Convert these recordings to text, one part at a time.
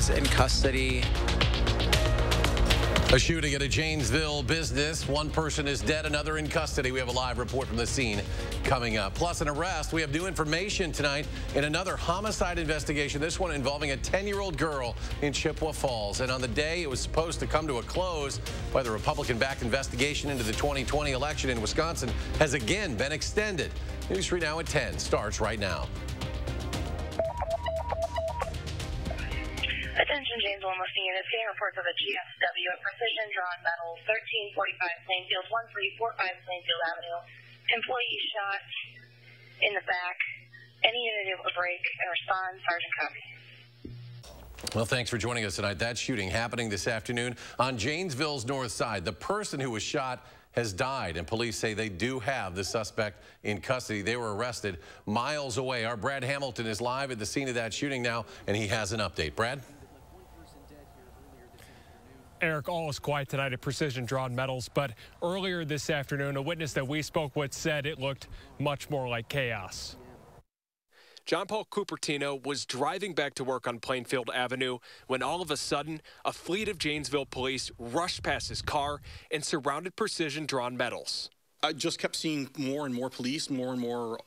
is in custody. A shooting at a Janesville business. One person is dead, another in custody. We have a live report from the scene coming up. Plus an arrest. We have new information tonight in another homicide investigation, this one involving a 10-year-old girl in Chippewa Falls. And on the day it was supposed to come to a close by the Republican-backed investigation into the 2020 election in Wisconsin has again been extended. News 3 Now at 10 starts right now. Attention Janesville Listing Units, getting reports of a GSW at Precision Drawn Metals, 1345 Plainfield, 1345 Plainfield Avenue. Employee shot in the back. Any unit able to break and respond, Sergeant copy. Well, thanks for joining us tonight. That shooting happening this afternoon on Janesville's north side. The person who was shot has died, and police say they do have the suspect in custody. They were arrested miles away. Our Brad Hamilton is live at the scene of that shooting now, and he has an update. Brad? Eric, all is quiet tonight at Precision Drawn Metals, but earlier this afternoon, a witness that we spoke with said it looked much more like chaos. John Paul Cupertino was driving back to work on Plainfield Avenue when all of a sudden a fleet of Janesville police rushed past his car and surrounded Precision Drawn Metals. I just kept seeing more and more police, more and more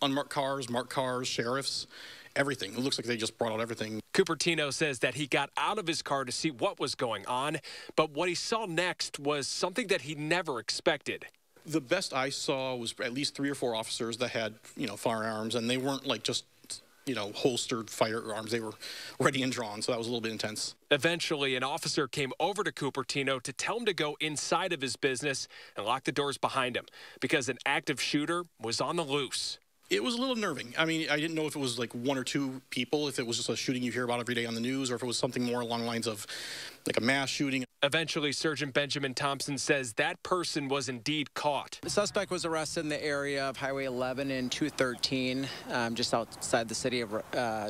unmarked cars, marked cars, sheriffs, everything. It looks like they just brought out everything. Cupertino says that he got out of his car to see what was going on, but what he saw next was something that he never expected. The best I saw was at least 3 or 4 officers that had, firearms, and they weren't like just, holstered firearms. They were ready and drawn, so that was a little bit intense. Eventually, an officer came over to Cupertino to tell him to go inside of his business and lock the doors behind him because an active shooter was on the loose. It was a little unnerving. I mean, I didn't know if it was like 1 or 2 people, if it was just a shooting you hear about every day on the news, or if it was something more along the lines of like a mass shooting. Eventually, Sergeant Benjamin Thompson says that person was indeed caught. The suspect was arrested in the area of Highway 11 and 213, just outside the city of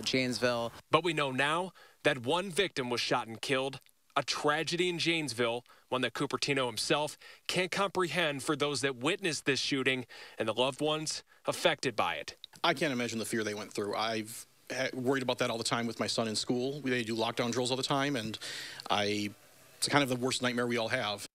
Janesville. But we know now that one victim was shot and killed. A tragedy in Janesville, one that Cupertino himself can't comprehend for those that witnessed this shooting and the loved ones affected by it. I can't imagine the fear they went through. I've worried about that all the time with my son in school. They do lockdown drills all the time, and it's kind of the worst nightmare we all have.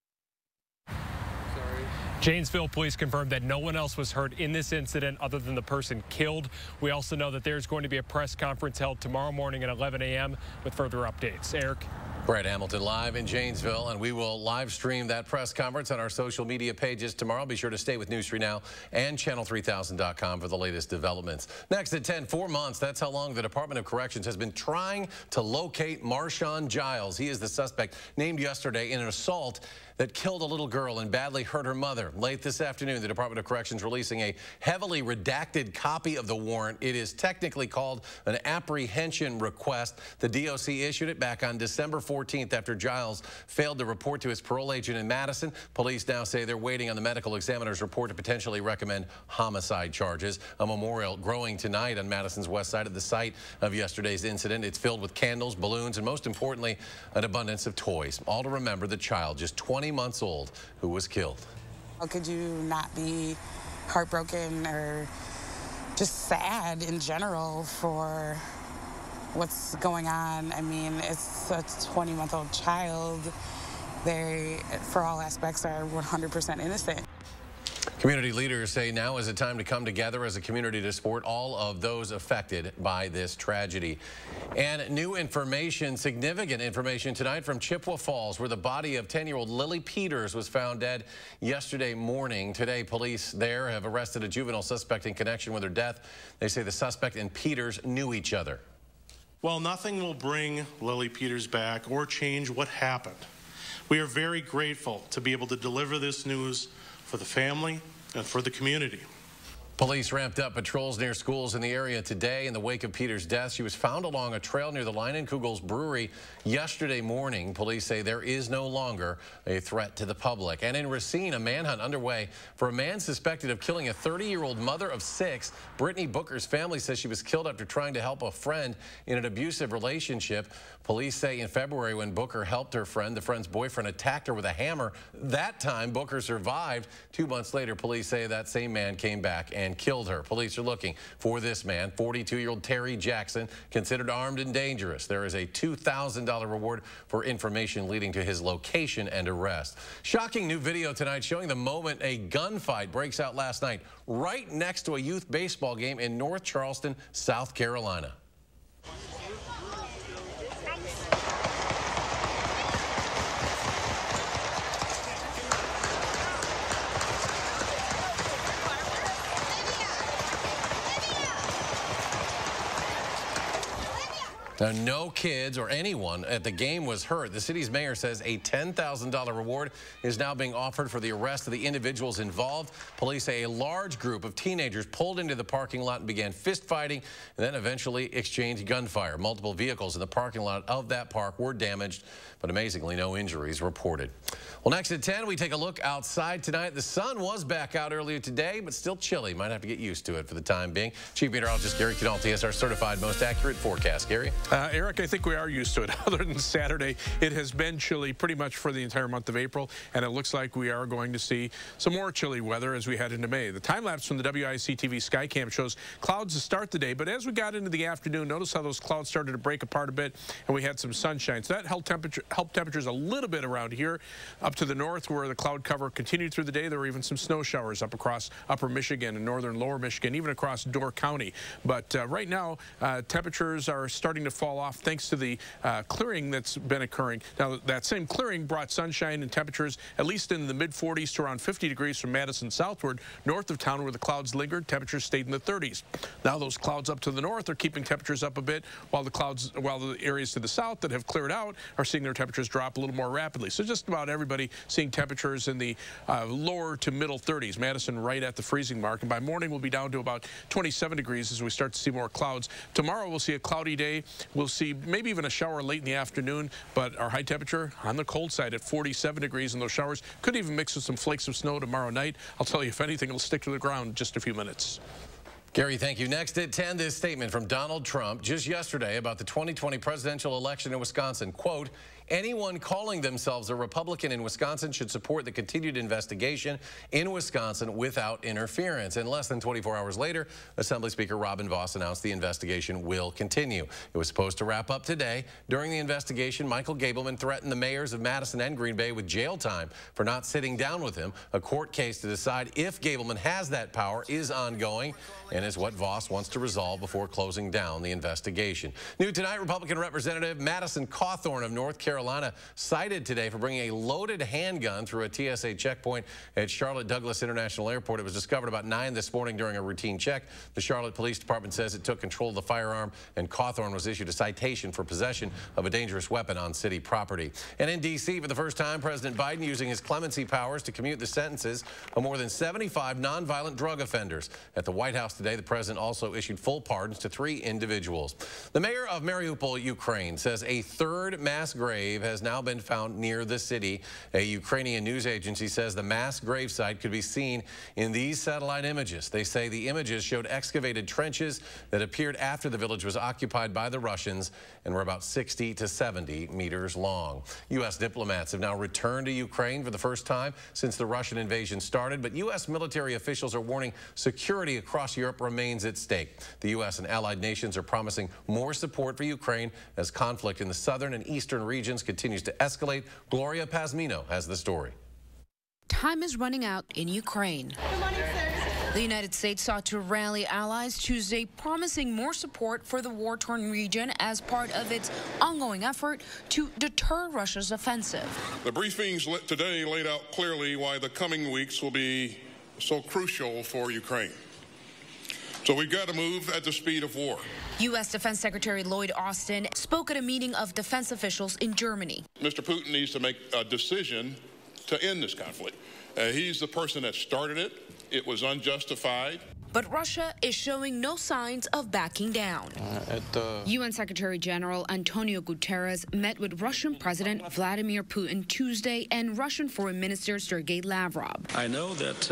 Janesville Police confirmed that no one else was hurt in this incident other than the person killed. We also know that there's going to be a press conference held tomorrow morning at 11 a.m. with further updates. Eric? Brad Hamilton live in Janesville, and we will live stream that press conference on our social media pages tomorrow. Be sure to stay with News 3 Now and channel3000.com for the latest developments. Next at 10, 4 months. That's how long the Department of Corrections has been trying to locate Marshawn Giles. He is the suspect named yesterday in an assault that killed a little girl and badly hurt her mother. Late this afternoon, the Department of Corrections releasing a heavily redacted copy of the warrant. It is technically called an apprehension request. The DOC issued it back on December 14th after Giles failed to report to his parole agent in Madison. Police now say they're waiting on the medical examiner's report to potentially recommend homicide charges. A memorial growing tonight on Madison's west side at the site of yesterday's incident. It's filled with candles, balloons, and most importantly, an abundance of toys. All to remember the child, just 20 months old, who was killed. How could you not be heartbroken or just sad in general for what's going on? I mean, it's a 20-month-old child. They, for all aspects, are 100% innocent. Community leaders say now is the time to come together as a community to support all of those affected by this tragedy. And new information, significant information tonight from Chippewa Falls, where the body of 10-year-old Lily Peters was found dead yesterday morning. Today, police there have arrested a juvenile suspect in connection with her death. They say the suspect and Peters knew each other. While nothing will bring Lily Peters back or change what happened, we are very grateful to be able to deliver this news for the family and for the community. Police ramped up patrols near schools in the area today in the wake of Peters' death. She was found along a trail near the Leinenkugel's brewery yesterday morning. Police say there is no longer a threat to the public. And in Racine, a manhunt underway for a man suspected of killing a 30-year-old mother of 6. Brittany Booker's family says she was killed after trying to help a friend in an abusive relationship. Police say in February, when Booker helped her friend, the friend's boyfriend attacked her with a hammer. That time, Booker survived. 2 months later, police say that same man came back and and killed her. Police are looking for this man, 42-year-old Terry Jackson, considered armed and dangerous. There is a $2,000 reward for information leading to his location and arrest. Shocking new video tonight showing the moment a gunfight breaks out last night right next to a youth baseball game in North Charleston, South Carolina. Now, no kids or anyone at the game was hurt. The city's mayor says a $10,000 reward is now being offered for the arrest of the individuals involved. Police say a large group of teenagers pulled into the parking lot and began fist fighting and then eventually exchanged gunfire. Multiple vehicles in the parking lot of that park were damaged, but amazingly no injuries reported. Well, next at 10, we take a look outside tonight. The sun was back out earlier today, but still chilly. Might have to get used to it for the time being. Chief Meteorologist Gary Canalti has our certified most accurate forecast. Gary? Eric, I think we are used to it. Other than Saturday, it has been chilly pretty much for the entire month of April, and it looks like we are going to see some more chilly weather as we head into May. The time-lapse from the WISC-TV Skycam shows clouds to start the day, but as we got into the afternoon, notice how those clouds started to break apart a bit, and we had some sunshine. So that helped temperatures a little bit around here. Up to the north, where the cloud cover continued through the day, there were even some snow showers up across upper Michigan and northern lower Michigan, even across Door County. But right now, temperatures are starting to fall off thanks to the clearing that's been occurring. Now, that same clearing brought sunshine and temperatures at least in the mid-40s to around 50 degrees from Madison southward. North of town, where the clouds lingered, temperatures stayed in the 30s. Now those clouds up to the north are keeping temperatures up a bit, while the areas to the south that have cleared out are seeing their temperatures drop a little more rapidly. So just about everybody seeing temperatures in the lower to middle 30s. Madison right at the freezing mark, and by morning we'll be down to about 27 degrees as we start to see more clouds. Tomorrow we'll see a cloudy day. We'll see maybe even a shower late in the afternoon, but our high temperature on the cold side at 47 degrees, and those showers could even mix with some flakes of snow tomorrow night. I'll tell you, if anything, it'll stick to the ground in just a few minutes. Gary, thank you. Next at 10, this statement from Donald Trump just yesterday about the 2020 presidential election in Wisconsin. Quote, anyone calling themselves a Republican in Wisconsin should support the continued investigation in Wisconsin without interference. And less than 24 hours later, Assembly Speaker Robin Vos announced the investigation will continue. It was supposed to wrap up today. During the investigation, Michael Gableman threatened the mayors of Madison and Green Bay with jail time for not sitting down with him. A court case to decide if Gableman has that power is ongoing and is what Vos wants to resolve before closing down the investigation. New tonight, Republican Representative Madison Cawthorn of North Carolina cited today for bringing a loaded handgun through a TSA checkpoint at Charlotte Douglas International Airport. It was discovered about 9 this morning during a routine check. The Charlotte Police Department says it took control of the firearm, and Cawthorn was issued a citation for possession of a dangerous weapon on city property. And in D.C., for the first time, President Biden using his clemency powers to commute the sentences of more than 75 nonviolent drug offenders. At the White House today, the president also issued full pardons to 3 individuals. The mayor of Mariupol, Ukraine, says a third mass grave has now been found near the city. A Ukrainian news agency says the mass gravesite could be seen in these satellite images. They say the images showed excavated trenches that appeared after the village was occupied by the Russians and were about 60 to 70 meters long. U.S. diplomats have now returned to Ukraine for the first time since the Russian invasion started, but U.S. military officials are warning security across Europe remains at stake. The U.S. and allied nations are promising more support for Ukraine as conflict in the southern and eastern regions continues to escalate. Gloria Pazmino has the story. Time is running out in Ukraine. Good morning, sir. The United States sought to rally allies Tuesday, promising more support for the war-torn region as part of its ongoing effort to deter Russia's offensive. The briefings today laid out clearly why the coming weeks will be so crucial for Ukraine. So we've got to move at the speed of war. U.S. Defense Secretary Lloyd Austin spoke at a meeting of defense officials in Germany. Mr. Putin needs to make a decision to end this conflict. He's the person that started it. It was unjustified. But Russia is showing no signs of backing down. UN Secretary General Antonio Guterres met with Russian President Vladimir Putin Tuesday and Russian Foreign Minister Sergei Lavrov. I know that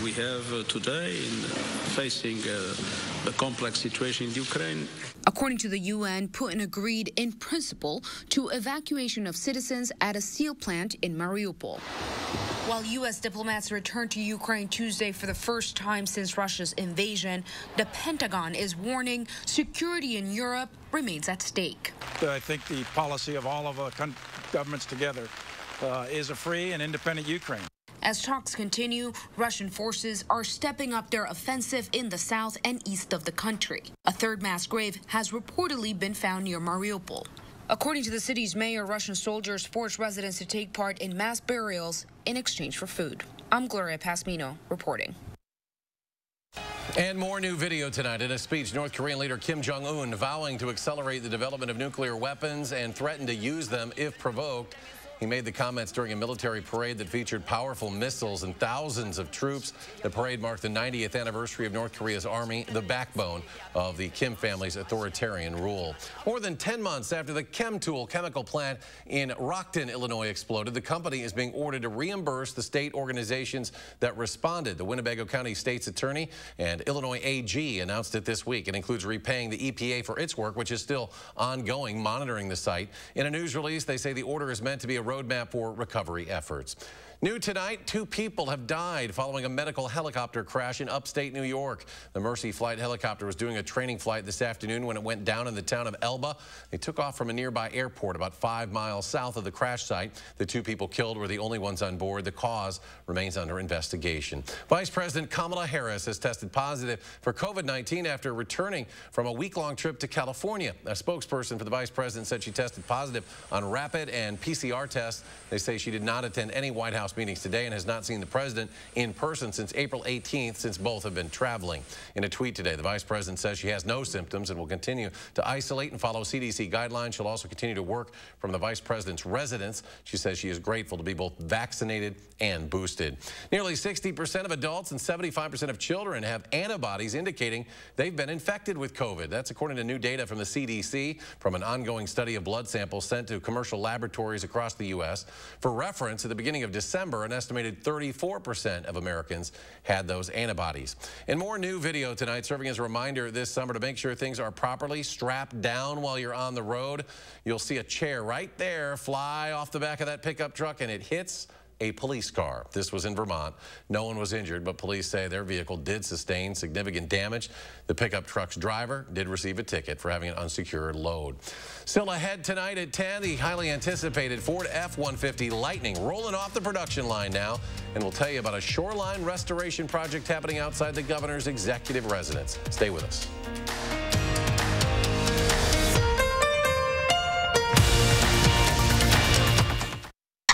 we have today facing the complex situation in Ukraine. According to the UN, Putin agreed in principle to evacuation of citizens at a steel plant in Mariupol. While U.S. diplomats returned to Ukraine Tuesday for the first time since Russia's invasion, the Pentagon is warning security in Europe remains at stake. I think the policy of all of our governments together is a free and independent Ukraine. As talks continue, Russian forces are stepping up their offensive in the south and east of the country. A third mass grave has reportedly been found near Mariupol. According to the city's mayor, Russian soldiers forced residents to take part in mass burials in exchange for food. I'm Gloria Pasmino reporting. And more new video tonight. In a speech, North Korean leader Kim Jong-un vowing to accelerate the development of nuclear weapons and threaten to use them if provoked. He made the comments during a military parade that featured powerful missiles and thousands of troops. The parade marked the 90th anniversary of North Korea's army, the backbone of the Kim family's authoritarian rule. More than 10 months after the Chemtool chemical plant in Rockton, Illinois exploded, the company is being ordered to reimburse the state organizations that responded. The Winnebago County State's Attorney and Illinois AG announced it this week. It includes repaying the EPA for its work, which is still ongoing, monitoring the site. In a news release, they say the order is meant to be a roadmap for recovery efforts. New tonight, 2 people have died following a medical helicopter crash in upstate New York. The Mercy Flight helicopter was doing a training flight this afternoon when it went down in the town of Elba. They took off from a nearby airport about 5 miles south of the crash site. The 2 people killed were the only ones on board. The cause remains under investigation. Vice President Kamala Harris has tested positive for COVID-19 after returning from a week-long trip to California. A spokesperson for the vice president said she tested positive on rapid and PCR tests. They say she did not attend any White House meetings today and has not seen the president in person since April 18th, since both have been traveling. In a tweet today, the vice president says she has no symptoms and will continue to isolate and follow CDC guidelines. She'll also continue to work from the vice president's residence. She says she is grateful to be both vaccinated and boosted. Nearly 60% of adults and 75% of children have antibodies indicating they've been infected with COVID. That's according to new data from the CDC from an ongoing study of blood samples sent to commercial laboratories across the U.S. For reference, at the beginning of December, an estimated 34% of Americans had those antibodies. And more new video tonight serving as a reminder this summer to make sure things are properly strapped down while you're on the road. You'll see a chair right there fly off the back of that pickup truck and it hits a police car. This was in Vermont. No one was injured, but police say their vehicle did sustain significant damage. The pickup truck's driver did receive a ticket for having an unsecured load. Still ahead tonight at 10, the highly anticipated Ford F-150 Lightning rolling off the production line now, and we'll tell you about a shoreline restoration project happening outside the governor's executive residence. Stay with us.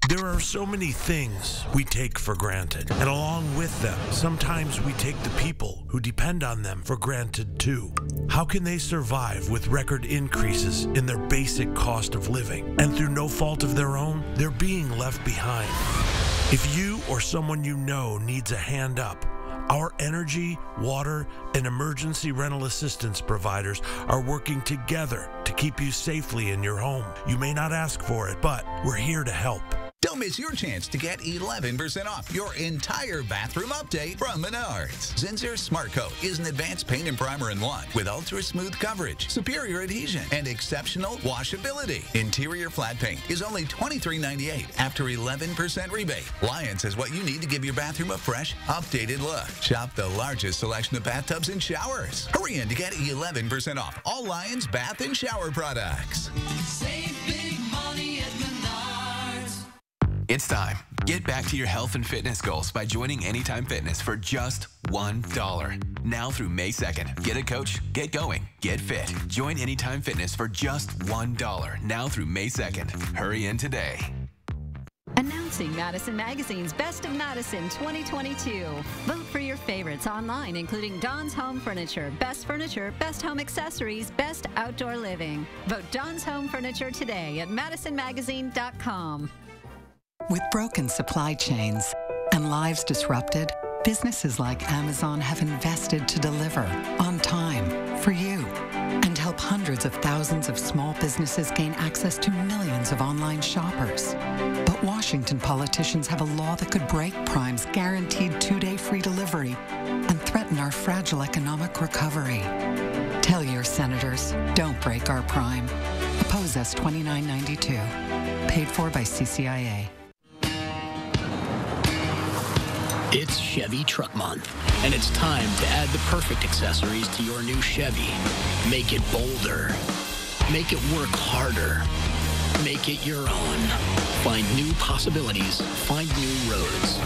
There are so many things we take for granted, and along with them, sometimes we take the people who depend on them for granted too. How can they survive with record increases in their basic cost of living, and through no fault of their own, they're being left behind? If you or someone you know needs a hand up, our energy, water, and emergency rental assistance providers are working together to keep you safely in your home. You may not ask for it, but we're here to help. Don't miss your chance to get 11% off your entire bathroom update from Menards. Zinsser Smart Coat is an advanced paint and primer in one with ultra smooth coverage, superior adhesion, and exceptional washability. Interior flat paint is only $23.98 after 11% rebate. Lions has what you need to give your bathroom a fresh, updated look. Shop the largest selection of bathtubs and showers. Hurry in to get 11% off all Lions bath and shower products. Save big money at Menards. It's time. Get back to your health and fitness goals by joining Anytime Fitness for just $1. Now through May 2nd. Get a coach, get going, get fit. Join Anytime Fitness for just $1. Now through May 2nd. Hurry in today. Announcing Madison Magazine's Best of Madison 2022. Vote for your favorites online, including Don's Home Furniture, Best Home Accessories, Best Outdoor Living. Vote Don's Home Furniture today at madisonmagazine.com. With broken supply chains and lives disrupted, businesses like Amazon have invested to deliver on time for you and help hundreds of thousands of small businesses gain access to millions of online shoppers. But Washington politicians have a law that could break Prime's guaranteed 2-day free delivery and threaten threaten our fragile economic recovery. Tell your senators, don't break our prime. Oppose S 2992. Paid for by CCIA. It's Chevy Truck Month, and it's time to add the perfect accessories to your new Chevy. Make it bolder. Make it work harder. Make it your own. Find new possibilities. Find new roads.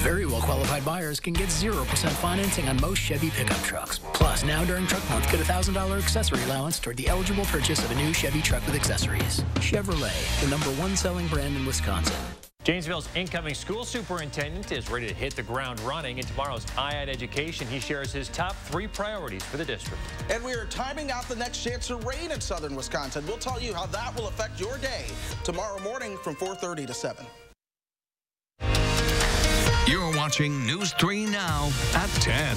Very well-qualified buyers can get 0% financing on most Chevy pickup trucks. Plus, now during Truck Month, get a $1,000 accessory allowance toward the eligible purchase of a new Chevy truck with accessories. Chevrolet, the #1 selling brand in Wisconsin. Janesville's incoming school superintendent is ready to hit the ground running. In tomorrow's Eye on Education, he shares his top 3 priorities for the district. And we are timing out the next chance of rain in southern Wisconsin. We'll tell you how that will affect your day tomorrow morning from 4:30 to 7. You're watching News 3 Now at 10.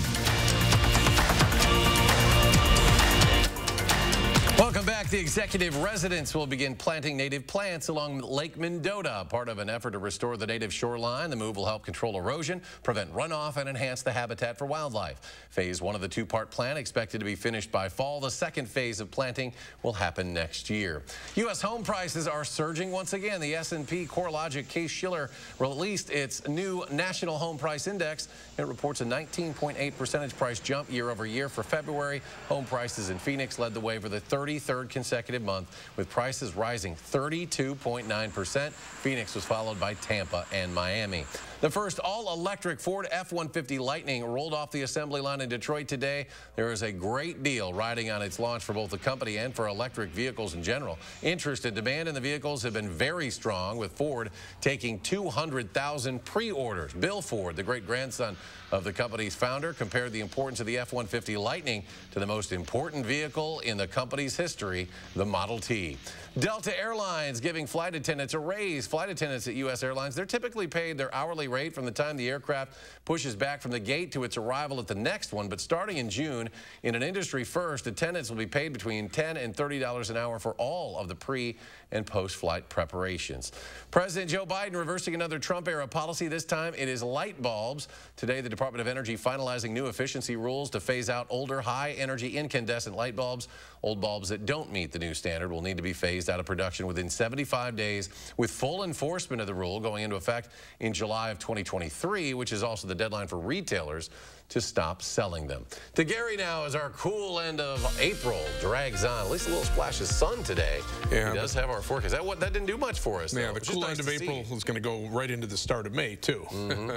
Welcome back. The executive residence will begin planting native plants along Lake Mendota, part of an effort to restore the native shoreline. The move will help control erosion, prevent runoff, and enhance the habitat for wildlife. Phase 1 of the 2-part plan expected to be finished by fall. The second phase of planting will happen next year. U.S. home prices are surging once again. The S&P CoreLogic Case-Shiller released its new National Home Price Index. It reports a 19.8 percentage price jump year over year for February. Home prices in Phoenix led the way for the 33rd consecutive month, with prices rising 32.9%. Phoenix was followed by Tampa and Miami. The first all-electric Ford F-150 Lightning rolled off the assembly line in Detroit today. There is a great deal riding on its launch for both the company and for electric vehicles in general. Interest and demand in the vehicles have been very strong, with Ford taking 200,000 pre-orders. Bill Ford, the great-grandson of the company's founder, compared the importance of the F-150 Lightning to the most important vehicle in the company's history, the Model T. Delta Airlines giving flight attendants a raise. Flight attendants at U.S. Airlines, they're typically paid their hourly rate from the time the aircraft pushes back from the gate to its arrival at the next one. But starting in June, in an industry first, attendants will be paid between $10 and $30 an hour for all of the pre- and post-flight preparations. President Joe Biden reversing another Trump-era policy. This time it is light bulbs. Today, the Department of Energy finalizing new efficiency rules to phase out older high-energy incandescent light bulbs. Old bulbs that don't meet the new standard will need to be phased out of production within 75 days, with full enforcement of the rule going into effect in July of 2023, which is also the deadline for retailers to stop selling them. To Gary now, as our cool end of April drags on. At least a little splash of sun today. Yeah, he does have our forecast. That didn't do much for us. Yeah, the cool end of April is going to go right into the start of May too.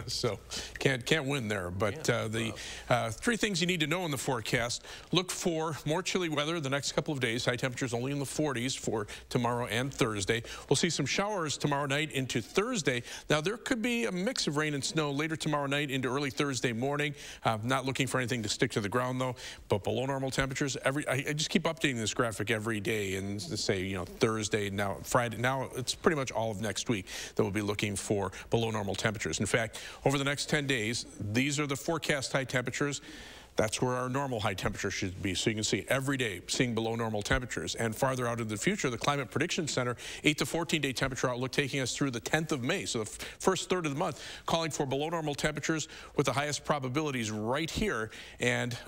So can't win there. But the 3 things you need to know in the forecast: look for more chilly weather the next couple of days. High temperatures only in the 40s for tomorrow and Thursday. We'll see some showers tomorrow night into Thursday. Now there could be a mix of rain and snow later tomorrow night into early Thursday morning. Not looking for anything to stick to the ground though, but below normal temperatures. I just keep updating this graphic every day, and say, you know, Thursday, now Friday, now it's pretty much all of next week that we'll be looking for below normal temperatures. In fact, over the next 10 days, these are the forecast high temperatures. That's where our normal high temperature should be. So you can see every day seeing below normal temperatures. And farther out into the future, the Climate Prediction Center, 8 to 14-day temperature outlook taking us through the 10th of May. So the first third of the month, calling for below normal temperatures with the highest probabilities right here. And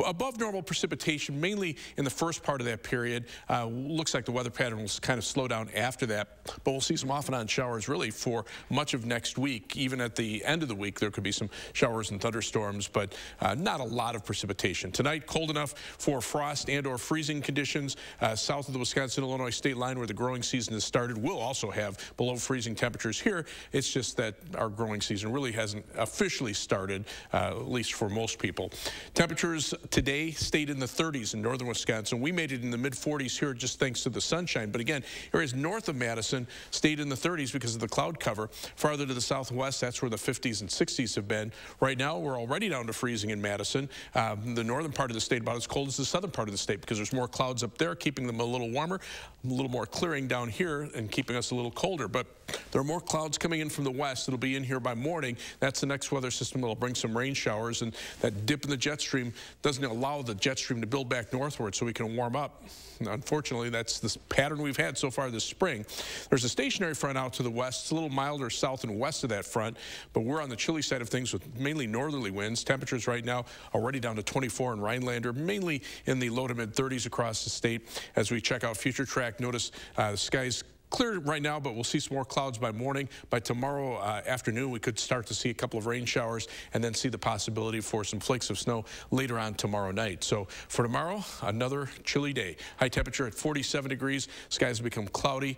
above normal precipitation, mainly in the first part of that period. Looks like the weather pattern will kind of slow down after that, but we'll see some off and on showers really for much of next week. Even at the end of the week, there could be some showers and thunderstorms, but not a lot of precipitation. Tonight, cold enough for frost and or freezing conditions south of the Wisconsin-Illinois state line where the growing season has started. We'll also have below freezing temperatures here. It's just that our growing season really hasn't officially started, at least for most people. Temperatures today stayed in the 30s in northern Wisconsin. We made it in the mid-40s here just thanks to the sunshine. But again, areas north of Madison stayed in the 30s because of the cloud cover. Farther to the southwest, that's where the 50s and 60s have been. Right now, we're already down to freezing in Madison. The northern part of the state about as cold as the southern part of the state because there's more clouds up there, keeping them a little warmer, a little more clearing down here and keeping us a little colder. But There are more clouds coming in from the west. It'll be in here by morning. That's the next weather system that'll bring some rain showers, and that dip in the jet stream doesn't allow the jet stream to build back northward so we can warm up. Unfortunately, that's the pattern we've had so far this spring. There's a stationary front out to the west. It's a little milder south and west of that front, but we're on the chilly side of things with mainly northerly winds. Temperatures right now already down to 24 in Rhinelander, mainly in the low to mid 30s across the state. As we check out future track, notice the skies clear right now, but we'll see some more clouds by morning. By tomorrow afternoon, we could start to see a couple of rain showers and then see the possibility for some flakes of snow later on tomorrow night. So for tomorrow, another chilly day. High temperature at 47 degrees. Skies become cloudy.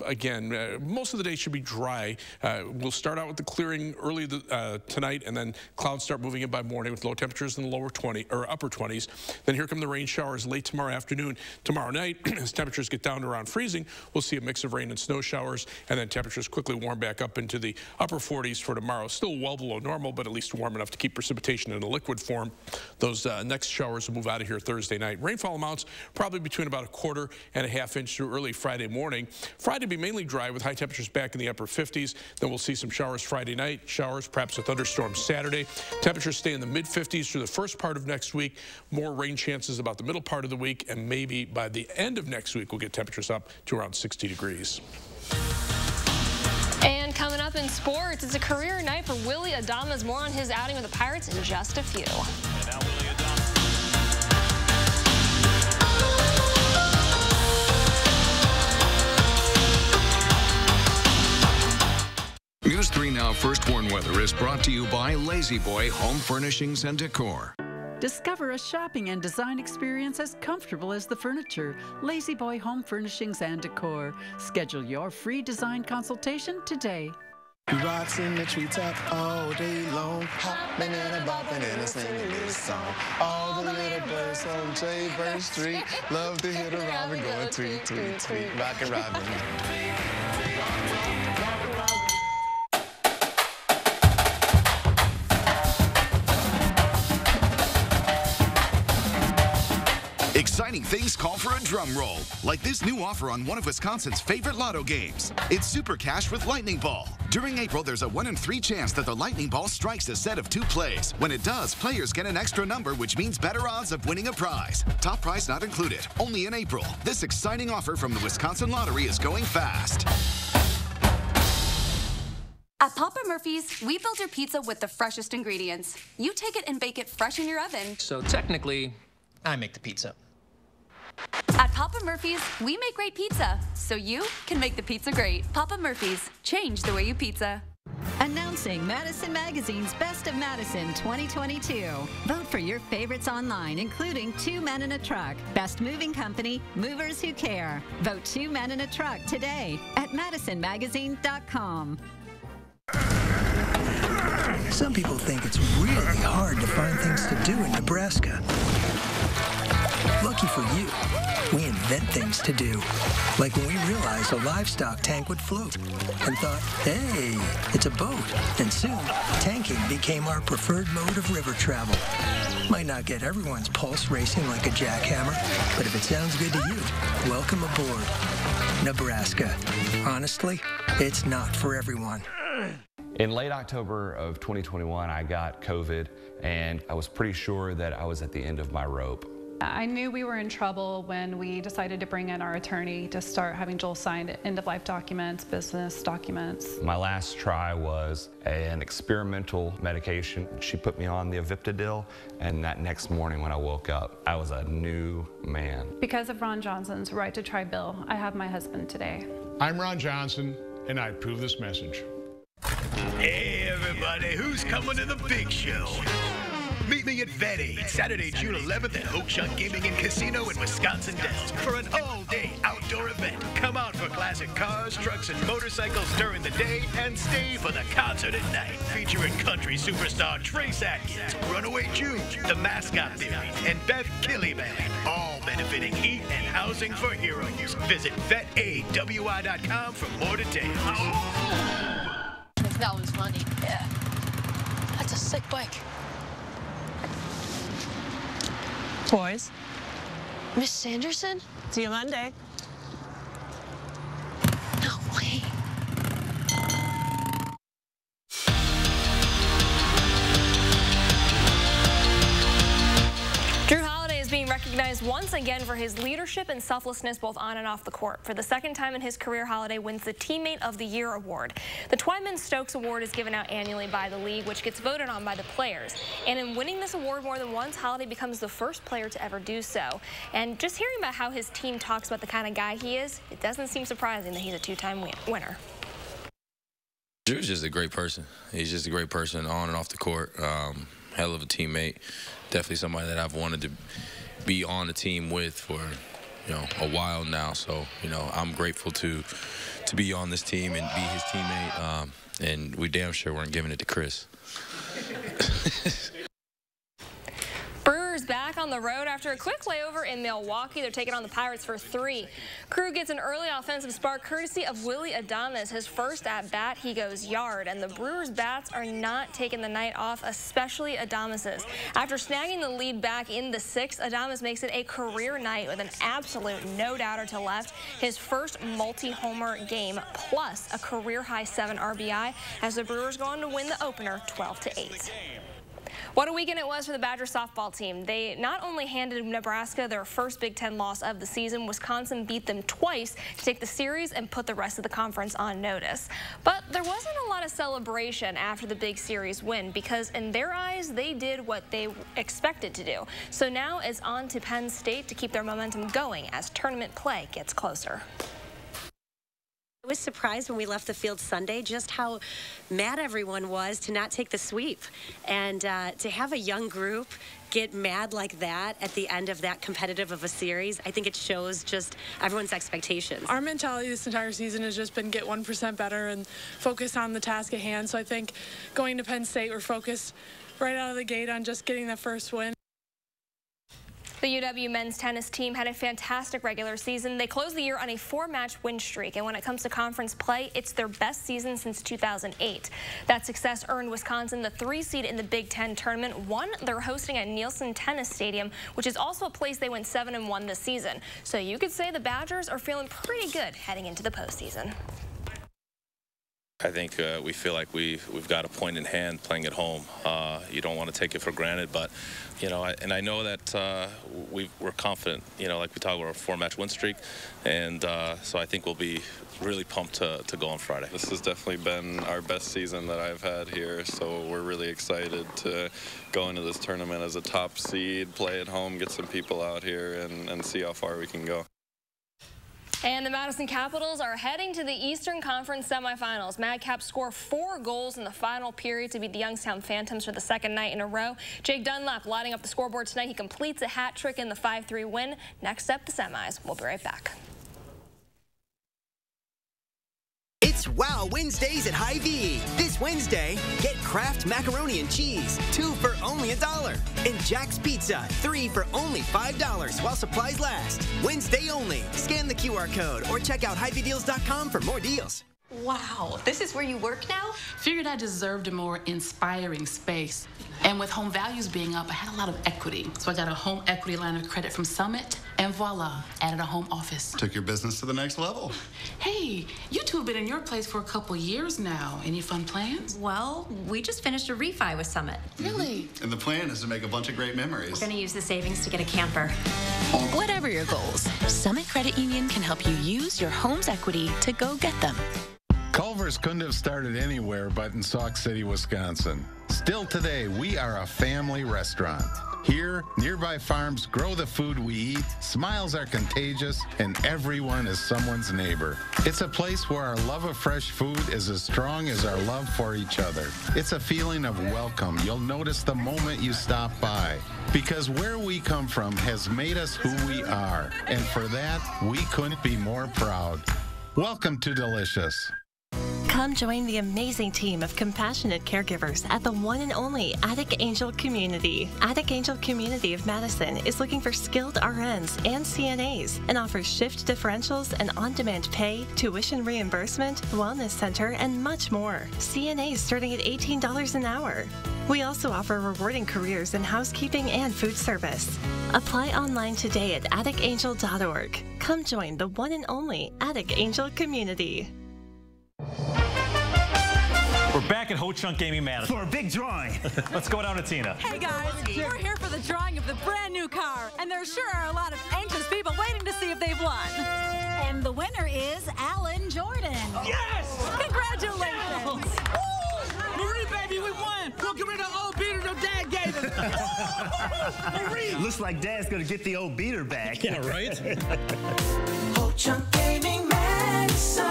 Again, most of the day should be dry. We'll start out with the clearing early tonight, and then clouds start moving in by morning with low temperatures in the upper 20s. Then here come the rain showers late tomorrow afternoon. Tomorrow night, as temperatures get down to around freezing, we'll see a mix of rain and snow showers, and then temperatures quickly warm back up into the upper 40s for tomorrow. Still well below normal, but at least warm enough to keep precipitation in a liquid form. Those next showers will move out of here Thursday night. Rainfall amounts probably between about 1/4 and a 1/2 inch through early Friday morning. Friday will be mainly dry with high temperatures back in the upper 50s. Then we'll see some showers Friday night, showers, perhaps a thunderstorm Saturday. Temperatures stay in the mid 50s through the first part of next week. More rain chances about the middle part of the week, and maybe by the end of next week we'll get temperatures up to around 60 degrees. And coming up in sports, it's a career night for Willie Adames. More on his outing with the Pirates in just a few. News 3 Now First Warn Weather is brought to you by Lazy Boy Home Furnishings and Decor. Discover a shopping and design experience as comfortable as the furniture. Lazy Boy Home Furnishings and Decor. Schedule your free design consultation today. Rocks in the treetop all day long, hopping and a bopping and a singing this song. All the little birds on Jaybird Street love to hear the robin going tweet, tweet, tweet. Rockin' Robin. Exciting things call for a drum roll, like this new offer on one of Wisconsin's favorite lotto games. It's Super Cash with Lightning Ball. During April, there's a 1 in 3 chance that the Lightning Ball strikes a set of 2 plays. When it does, players get an extra number, which means better odds of winning a prize. Top prize not included. Only in April. This exciting offer from the Wisconsin Lottery is going fast. At Papa Murphy's, we build your pizza with the freshest ingredients. You take it and bake it fresh in your oven. So technically, I make the pizza. At Papa Murphy's, we make great pizza, so you can make the pizza great. Papa Murphy's, change the way you pizza. Announcing Madison Magazine's Best of Madison 2022. Vote for your favorites online, including 2 Men in a Truck, Best Moving Company, Movers Who Care. Vote 2 Men in a Truck today at madisonmagazine.com. Some people think it's really hard to find things to do in Nebraska. Lucky for you, we invent things to do. Like when we realized a livestock tank would float and thought, hey, it's a boat. And soon, tanking became our preferred mode of river travel. Might not get everyone's pulse racing like a jackhammer, but if it sounds good to you, welcome aboard. Nebraska. Honestly, it's not for everyone. In late October of 2021, I got COVID, and I was pretty sure that I was at the end of my rope. I knew we were in trouble when we decided to bring in our attorney to start having Joel sign end-of-life documents, business documents. My last try was an experimental medication. She put me on the Aviptadil, and that next morning when I woke up, I was a new man. Because of Ron Johnson's right to try bill, I have my husband today. I'm Ron Johnson, and I approve this message. Hey everybody, who's coming to the big show? Meet me at Vet Aid, Saturday, June 11th at Oak Shot Gaming and Casino in Wisconsin Dells for an all-day outdoor event. Come out for classic cars, trucks, and motorcycles during the day and stay for the concert at night. Featuring country superstar Trace Atkins, Runaway June, The Mascot Theory, and Beth Killy Band. All benefiting Heat and Housing for Heroes. Visit VetAidWI.com for more details. That was funny. Yeah. That's a sick bike. Boys. Miss Sanderson? See you Monday. No way. being recognized once again for his leadership and selflessness both on and off the court. For the second time in his career, Holiday wins the Teammate of the Year award. The Twyman-Stokes Award is given out annually by the league, which gets voted on by the players. And in winning this award more than once, Holiday becomes the first player to ever do so. And just hearing about how his team talks about the kind of guy he is, it doesn't seem surprising that he's a two-time winner. Drew's just a great person. He's just a great person on and off the court. Hell of a teammate. Definitely somebody that I've wanted to be on the team with for, a while now. So, I'm grateful to be on this team and be his teammate. And we damn sure weren't giving it to Chris. Brewers back on the road after a quick layover in Milwaukee. They're taking on the Pirates for 3. Crew gets an early offensive spark courtesy of Willy Adames. His first at-bat, he goes yard, and the Brewers' bats are not taking the night off, especially Adames's. After snagging the lead back in the 6th, Adames makes it a career night with an absolute no-doubter to left. His first multi-homer game, plus a career-high 7 RBI, as the Brewers go on to win the opener 12-8. What a weekend it was for the Badger softball team. They not only handed Nebraska their first Big Ten loss of the season, Wisconsin beat them twice to take the series and put the rest of the conference on notice. But there wasn't a lot of celebration after the big series win because in their eyes, they did what they expected to do. So now it's on to Penn State to keep their momentum going as tournament play gets closer. I was surprised when we left the field Sunday just how mad everyone was to not take the sweep. And to have a young group get mad like that at the end of that competitive of a series, I think it shows just everyone's expectations. Our mentality this entire season has just been get 1% better and focus on the task at hand. So I think going to Penn State, we're focused right out of the gate on just getting that first win. The UW men's tennis team had a fantastic regular season. They closed the year on a 4-match win streak, and when it comes to conference play, it's their best season since 2008. That success earned Wisconsin the 3 seed in the Big Ten tournament. One, they're hosting at Nielsen Tennis Stadium, which is also a place they went 7-1 this season. So you could say the Badgers are feeling pretty good heading into the postseason. I think we feel like we've got a point in hand playing at home. You don't want to take it for granted, but I know that we're confident. Like we talked about a 4-match win streak, and so I think we'll be really pumped to go on Friday. This has definitely been our best season that I've had here, so we're really excited to go into this tournament as a top seed, play at home, get some people out here, and see how far we can go. And the Madison Capitals are heading to the Eastern Conference semifinals. Madcaps score 4 goals in the final period to beat the Youngstown Phantoms for the 2nd night in a row. Jake Dunlap lighting up the scoreboard tonight. He completes a hat trick in the 5-3 win. Next up, the semis. We'll be right back. It's Wow Wednesdays at Hy-Vee. This Wednesday, get Kraft Macaroni and Cheese, 2 for only $1. And Jack's Pizza, 3 for only $5 while supplies last. Wednesday only. Scan the QR code or check out HyVeeDeals.com for more deals. Wow, this is where you work now? Figured I deserved a more inspiring space. And with home values being up, I had a lot of equity. So I got a home equity line of credit from Summit, and voila, added a home office. Took your business to the next level. Hey, you two have been in your place for a couple years now. Any fun plans? Well, we just finished a refi with Summit. Really? And the plan is to make a bunch of great memories. We're going to use the savings to get a camper. Whatever your goals, Summit Credit Union can help you use your home's equity to go get them. Culver's couldn't have started anywhere but in Sauk City, Wisconsin. Still today, we are a family restaurant. Here, nearby farms grow the food we eat, smiles are contagious, and everyone is someone's neighbor. It's a place where our love of fresh food is as strong as our love for each other. It's a feeling of welcome you'll notice the moment you stop by. Because where we come from has made us who we are, and for that, we couldn't be more proud. Welcome to Delicious. Come join the amazing team of compassionate caregivers at the one and only Attic Angel Community. Attic Angel Community of Madison is looking for skilled RNs and CNAs and offers shift differentials and on-demand pay, tuition reimbursement, wellness center, and much more. CNAs starting at $18 an hour. We also offer rewarding careers in housekeeping and food service. Apply online today at atticangel.org. Come join the one and only Attic Angel Community. We're back at Ho-Chunk Gaming Madison for a big drawing. Let's go down to Tina. Hey guys, we're here for the drawing of the brand new new car, and there sure are a lot of anxious people waiting to see if they've won. And the winner is Alan Jordan. Yes! Congratulations! Marie, baby, we won! We'll get rid of the old beater no dad gave us. Marie! Looks like Dad's gonna get the old beater back. Yeah, right? Ho-Chunk Gaming Madison.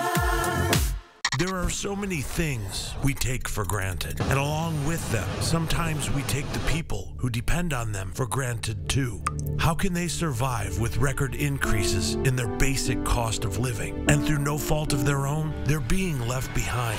There are so many things we take for granted, and along with them, sometimes we take the people who depend on them for granted too. How can they survive with record increases in their basic cost of living? And through no fault of their own, they're being left behind.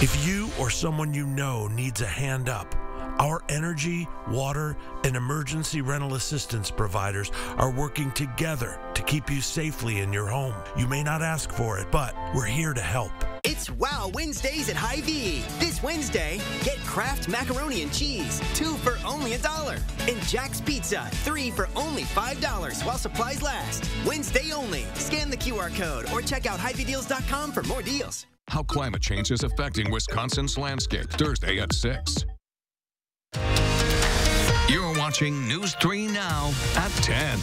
If you or someone you know needs a hand up, our energy, water, and emergency rental assistance providers are working together to keep you safely in your home. You may not ask for it, but we're here to help. It's Wow Wednesdays at Hy-Vee. This Wednesday, get Kraft Macaroni and Cheese, 2 for only $1. And Jack's Pizza, 3 for only $5 while supplies last. Wednesday only. Scan the QR code or check out HyVeeDeals.com for more deals. How climate change is affecting Wisconsin's landscape. Thursday at 6. You're watching News 3 Now at 10.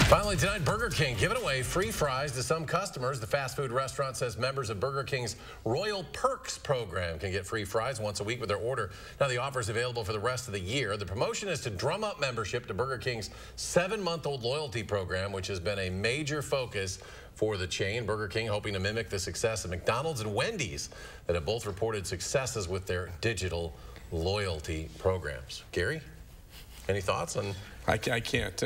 Finally tonight, Burger King giving away free fries to some customers. The fast food restaurant says members of Burger King's Royal Perks program can get free fries once a week with their order. Now, the offer is available for the rest of the year. The promotion is to drum up membership to Burger King's 7-month-old loyalty program, which has been a major focus for the chain. Burger King hoping to mimic the success of McDonald's and Wendy's that have both reported successes with their digital loyalty programs. Gary, any thoughts on? I can't.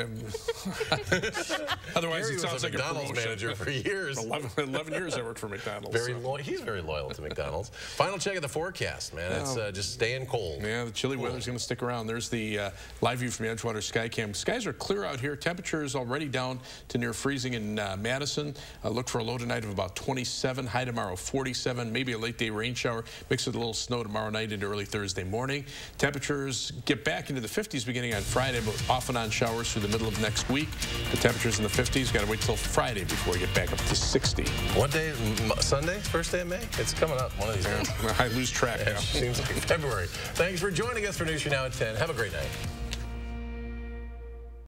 Otherwise, it sounds like a McDonald's manager for years. 11 years I worked for McDonald's. He's very loyal to McDonald's. Final check of the forecast, man. It's just staying cold. Yeah, the chilly weather's going to stick around. There's the live view from Edgewater Skycam. Skies are clear out here. Temperature is already down to near freezing in Madison. Look for a low tonight of about 27. High tomorrow, 47. Maybe a late day rain shower. Mixed with a little snow tomorrow night into early Thursday morning. Temperatures get back into the 50s beginning on Friday, but off and on showers through the middle of next week. The temperatures in the 50s. Got to wait till Friday before we get back up to 60. What day? Sunday? First day of May? It's coming up one of these days. I lose track now. Seems like February. Thanks for joining us for News 3 Now at 10. Have a great night.